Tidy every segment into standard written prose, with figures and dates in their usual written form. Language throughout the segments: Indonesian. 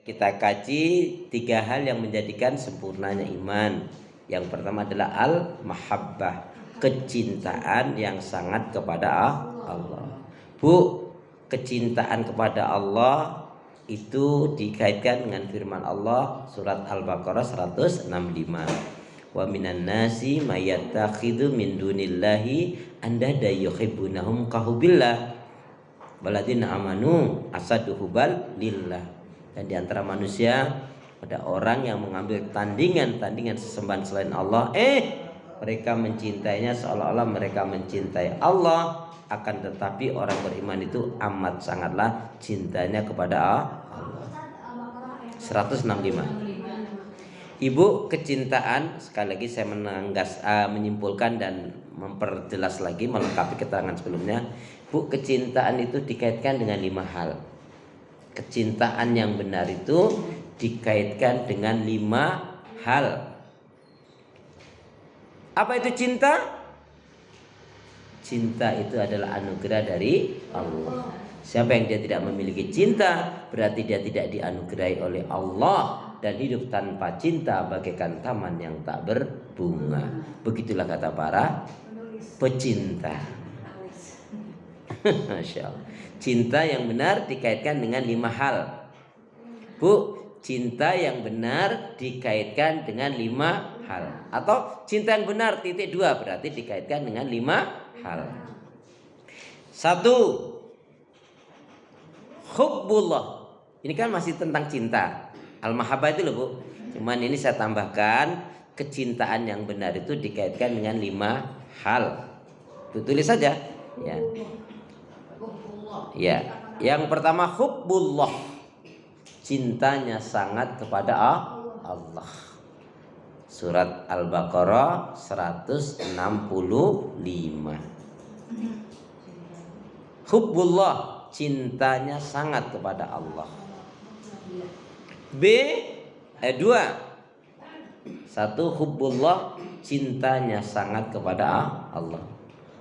Kita kaji 3 hal yang menjadikan sempurnanya iman. Yang pertama adalah al-mahabbah, kecintaan yang sangat kepada Allah. Bu, kecintaan kepada Allah itu dikaitkan dengan firman Allah surat Al-Baqarah 165. Wa minan nasi mayattakhidhu min dunillahi andada yuhibbunahum kahubbillah waladina amanu asadu hubal lillah. Dan di antara manusia ada orang yang mengambil tandingan sesembahan selain Allah. Mereka mencintainya seolah-olah mereka mencintai Allah. Akan tetapi orang beriman itu amat sangatlah cintanya kepada Allah. 165. Ibu, kecintaan, sekali lagi saya menyimpulkan dan memperjelas lagi, melengkapi keterangan sebelumnya. Bu, kecintaan itu dikaitkan dengan 5 hal. Kecintaan yang benar itu dikaitkan dengan 5 hal. Apa itu cinta? Cinta itu adalah anugerah dari Allah. Siapa yang dia tidak memiliki cinta, berarti dia tidak dianugerahi oleh Allah. Dan hidup tanpa cinta bagaikan taman yang tak berbunga. Begitulah kata para pecinta. Masya Allah. Cinta yang benar dikaitkan dengan 5 hal. Bu, cinta yang benar dikaitkan dengan 5 hal. Atau cinta yang benar titik 2 berarti dikaitkan dengan 5 hal. 1. Hubbullah. Ini kan masih tentang cinta. Al-mahabbah itu loh, Bu. Cuman ini saya tambahkan, kecintaan yang benar itu dikaitkan dengan 5 hal. Tulis saja ya. Ya, yang pertama hubbullah, cintanya sangat kepada Allah. Surat Al-Baqarah 165. Hubbullah, cintanya sangat kepada Allah. 2. 1. Hubbullah, cintanya sangat kepada Allah.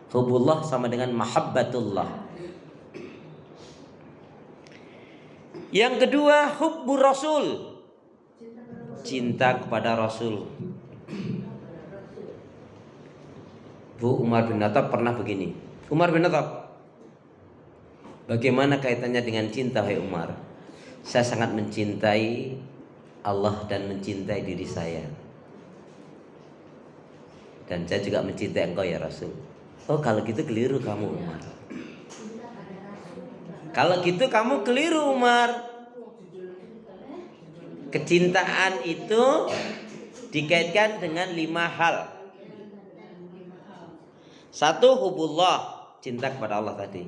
Hubbullah sama dengan mahabbatullah. Yang kedua, hubbur rasul, cinta kepada Rasul. Bu, Umar bin Khattab pernah begini. Umar bin Khattab, bagaimana kaitannya dengan cinta, hai Umar? Saya sangat mencintai Allah dan mencintai diri saya. Dan saya juga mencintai engkau ya Rasul. Oh, kalau gitu keliru kamu, Umar. Kalau gitu kamu keliru, Umar. Kecintaan itu dikaitkan dengan 5 hal. 1. Hubbullah, cinta kepada Allah tadi.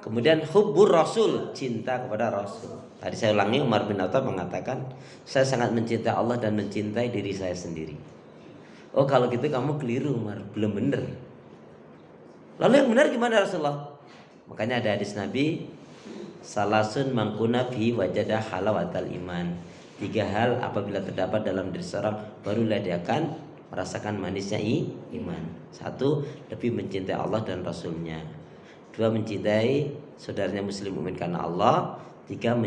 Kemudian hubbur rasul, cinta kepada Rasul. Tadi saya ulangi, Umar bin Khattab mengatakan, saya sangat mencintai Allah dan mencintai diri saya sendiri. Oh, kalau gitu kamu keliru, Umar, belum benar. Lalu yang benar gimana Rasulullah? Makanya ada hadis Nabi, salasun mangkuna fi wajadah halawatal iman. 3 hal apabila terdapat dalam diri seorang, barulah dia akan merasakan manisnya iman. 1. Lebih mencintai Allah dan Rasulnya. 2. Mencintai saudaranya muslim mukmin karena Allah. 3.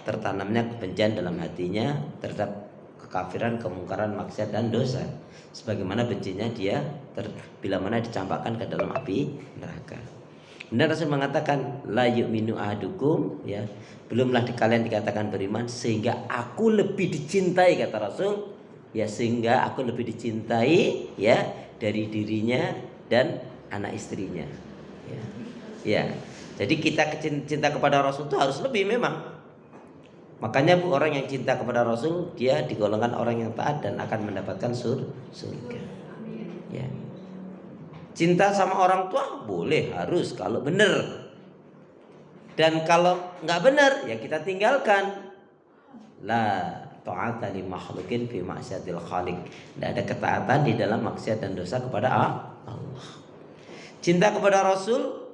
Tertanamnya kebencian dalam hatinya terhadap kekafiran, kemungkaran, maksiat dan dosa. Sebagaimana bencinya dia bila mana dicampakkan ke dalam api neraka. Benar Rasul mengatakan, la yu'minu ahadukum, ya, belumlah kalian dikatakan beriman sehingga aku lebih dicintai, kata Rasul, ya, sehingga aku lebih dicintai, ya, dari dirinya dan anak istrinya. Ya. Jadi kita cinta kepada Rasul itu harus lebih memang. Makanya Bu, orang yang cinta kepada Rasul, dia digolongkan orang yang taat dan akan mendapatkan surga. Ya. Cinta sama orang tua boleh, harus kalau benar. Dan kalau nggak benar, ya kita tinggalkan. La ta'ata li makhlukin fi ma'siyatil khaliq. Tidak ada ketaatan di dalam maksiat dan dosa kepada Allah. Cinta kepada Rasul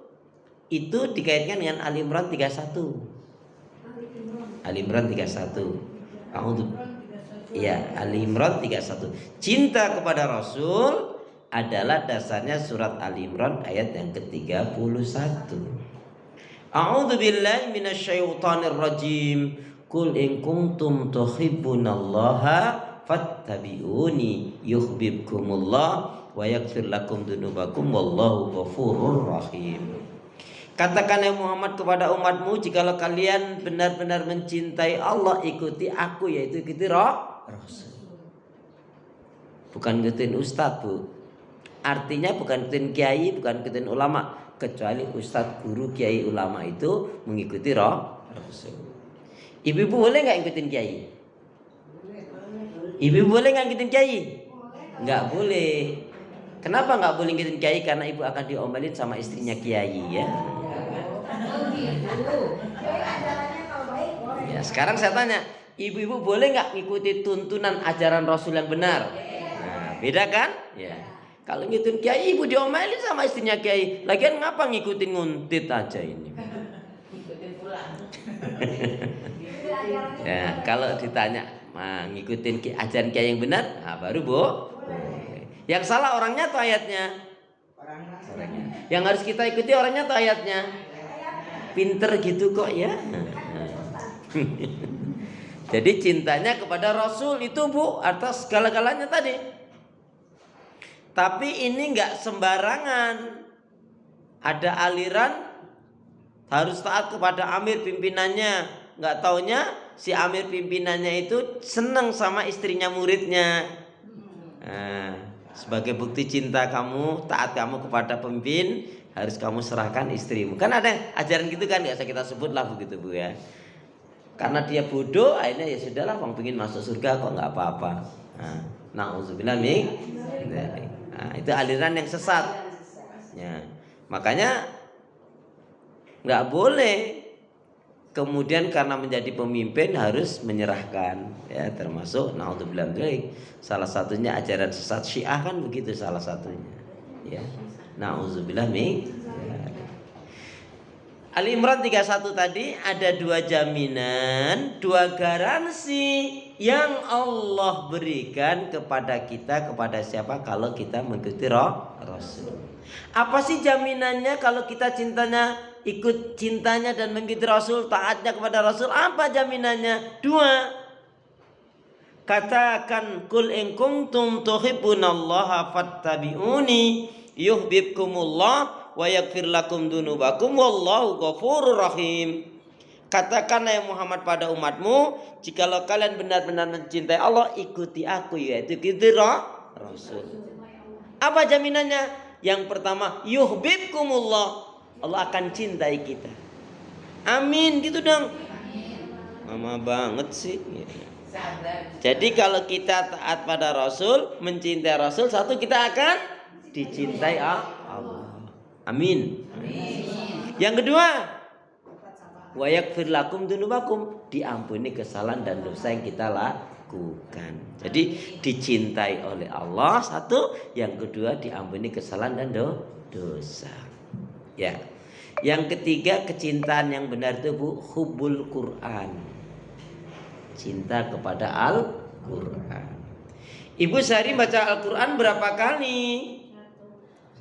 itu dikaitkan dengan Ali Imran 31. Ali Imran 31. Ya, Ali Imran 31. Cinta kepada Rasul adalah dasarnya surat Ali Imran ayat yang ke-31. A'udzu billahi minasyaitonir rajim. Qul in kuntum tuhibbunallaha fattabi'uni yuhibbukumullah wa yaghfir lakum dzunubakum wallahu ghafurur rahim. Katakan ya Muhammad kepada umatmu, jikalau kalian benar-benar mencintai Allah, ikuti aku, yaitu ikuti Rasul. Bukan ikutin ustadz, Bu. Artinya bukan ikutin kiai, bukan ikutin ulama, kecuali ustadz, guru, kiai, ulama itu mengikuti Rasul. Ibu-ibu boleh nggak ikutin kiai? Ibu boleh nggak ikutin kiai? Nggak boleh. Kenapa nggak boleh ikutin kiai? Karena ibu akan diomelin sama istrinya kiai, ya. Ya, sekarang saya tanya, ibu-ibu boleh nggak ngikuti tuntunan ajaran Rasul yang benar? Nah, beda kan? Ya. Kalau ngikutin kiai, ibu diomelin sama istrinya kiai. Lagian ngapa ngikutin nguntit aja ini? Ya, kalau ditanya, ngikutin ajaran kiai yang benar, nah baru Bu. Yang salah orangnya atau ayatnya? Orangnya. Yang harus kita ikuti orangnya atau ayatnya? Pinter gitu kok ya. Jadi cintanya kepada Rasul itu Bu atas segala-galanya tadi. Tapi ini nggak sembarangan. Ada aliran harus taat kepada amir pimpinannya. Nggak taunya si amir pimpinannya itu senang sama istrinya muridnya. Nah, sebagai bukti cinta kamu, taat kamu kepada pemimpin, harus kamu serahkan istrimu. Kan ada ajaran gitu kan, nggak usah kita sebut lah begitu Bu ya. Karena dia bodoh, akhirnya ya sudahlah, bang pengen masuk surga kok nggak apa-apa. Nauzubillah min dzalik. Nah, itu aliran yang sesat. Ya, makanya nggak boleh kemudian karena menjadi pemimpin harus menyerahkan, ya, termasuk naudzubillah min dzalik. Salah satunya ajaran sesat Syiah kan begitu salah satunya. Ya. Nauzubillah min dzalik. Ali Imran 31 tadi ada dua jaminan, dua garansi yang Allah berikan kepada kita, kepada siapa? Kalau kita mengikuti Rasul. Apa sih jaminannya kalau kita ikut cintanya dan mengikuti Rasul, taatnya kepada Rasul? Apa jaminannya? Dua. Katakan qul in kuntum tuhibbunallaha fattabi'uni yuhibbukumullah wa yaghfir lakum dzunubakum wallahu ghafurur rahim. Katakan ya Muhammad pada umatmu, jikalau kalian benar-benar mencintai Allah, ikuti aku, yaitu ikuti Rasul. Apa jaminannya? Yang pertama, yuhibbukumullah, Allah akan cintai kita. Amin, gitu dong. Mama banget sih. Jadi kalau kita taat pada Rasul, mencintai Rasul, satu, kita akan dicintai Allah. Amin. Yang kedua, wa yaghfir lakum dzunubakum, diampuni kesalahan dan dosa yang kita lakukan. Jadi dicintai oleh Allah satu, yang kedua diampuni kesalahan dan dosa. Ya. Yang ketiga, kecintaan yang benar itu Bu, hubbul Quran. Cinta kepada Al-Quran. Ibu sehari baca Al-Quran berapa kali?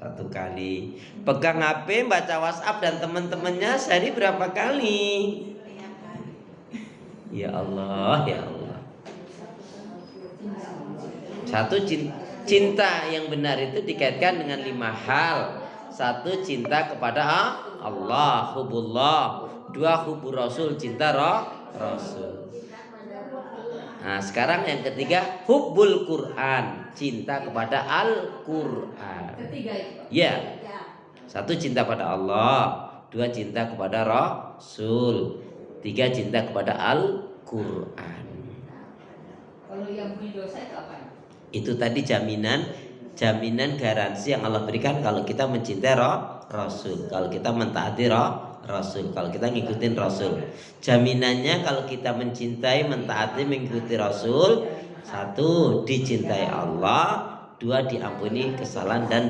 Satu kali. Pegang HP, baca WhatsApp dan teman-temannya sehari berapa kali? Ya Allah, ya Allah. Satu, cinta yang benar itu dikaitkan dengan 5 hal. Satu, cinta kepada Allah, hubbullah. Dua, hubbur Rasul, cinta Rasul. Nah, sekarang yang ketiga, hubbul Quran, cinta kepada Al-Quran. Ketiga itu. Ya. Satu, cinta pada Allah. Dua, cinta kepada Rasul. Tiga, cinta kepada Al-Quran. Kalau yang punya dosa itu apa? Itu tadi jaminan garansi yang Allah berikan kalau kita mencintai Rasul, kalau kita mentaati Rasul, kalau kita ngikutin Rasul. Jaminannya kalau kita mencintai, mentaati, mengikuti Rasul, satu, dicintai Allah. Dua, diampuni kesalahan dan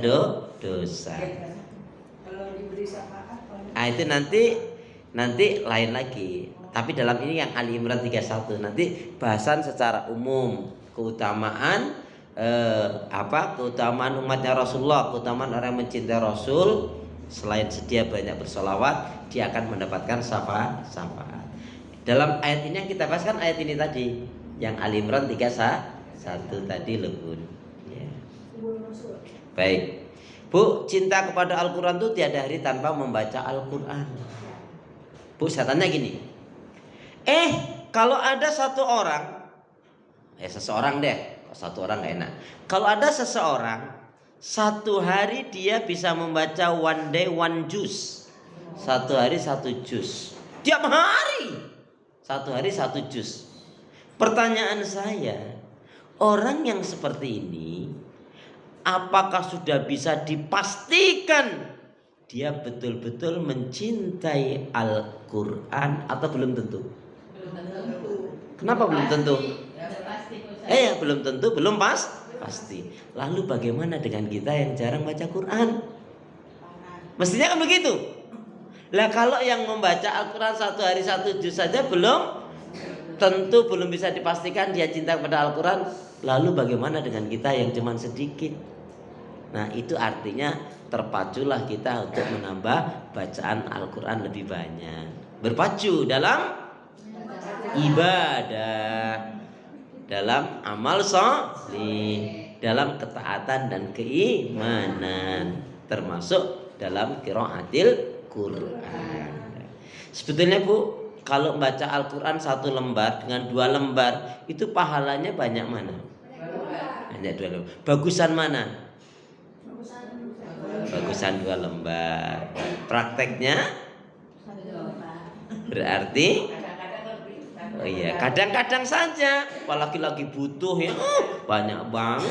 dosa. Nah, itu nanti lain lagi. Tapi dalam ini yang Ali Imran 31 nanti bahasan secara umum keutamaan keutamaan umatnya Rasulullah, keutamaan orang yang mencintai Rasul. Selain sedia banyak bersolawat, dia akan mendapatkan syafaat. Dalam ayat ini yang kita bahas kan ayat ini tadi, yang Ali Imran 31 tadi loh Bun. Ya. Baik. Bu, cinta kepada Al-Quran itu tiada hari tanpa membaca Al-Quran. Bu, saya tanya gini. Kalau ada satu orang, seseorang deh, satu orang gak enak. Kalau ada seseorang, satu hari dia bisa membaca one day one juz. Satu hari satu juz. Tiap hari satu hari satu juz. Pertanyaan saya, orang yang seperti ini, apakah sudah bisa dipastikan dia betul-betul mencintai Al-Quran atau belum tentu? Kenapa belum tentu? Belum tentu, belum pasti. Lalu bagaimana dengan kita yang jarang baca Quran? Mestinya kan begitu. Lah kalau yang membaca Al-Quran satu hari satu juz saja belum tentu, belum bisa dipastikan dia cinta kepada Al-Quran. Lalu bagaimana dengan kita yang cuma sedikit? Nah, itu artinya terpaculah kita untuk menambah bacaan Al-Quran lebih banyak. Berpacu dalam ibadah, dalam amal sholih, dalam ketaatan dan keimanan, termasuk dalam qiraatil Quran. Sebetulnya Bu, kalau membaca Al-Quran satu lembar dengan 2 lembar, itu pahalanya banyak mana? Banyak 2 lembar. Bagusan mana? Bagusan 2 lembar. Prakteknya berarti kadang-kadang saja, apalagi lagi butuh ya, banyak banget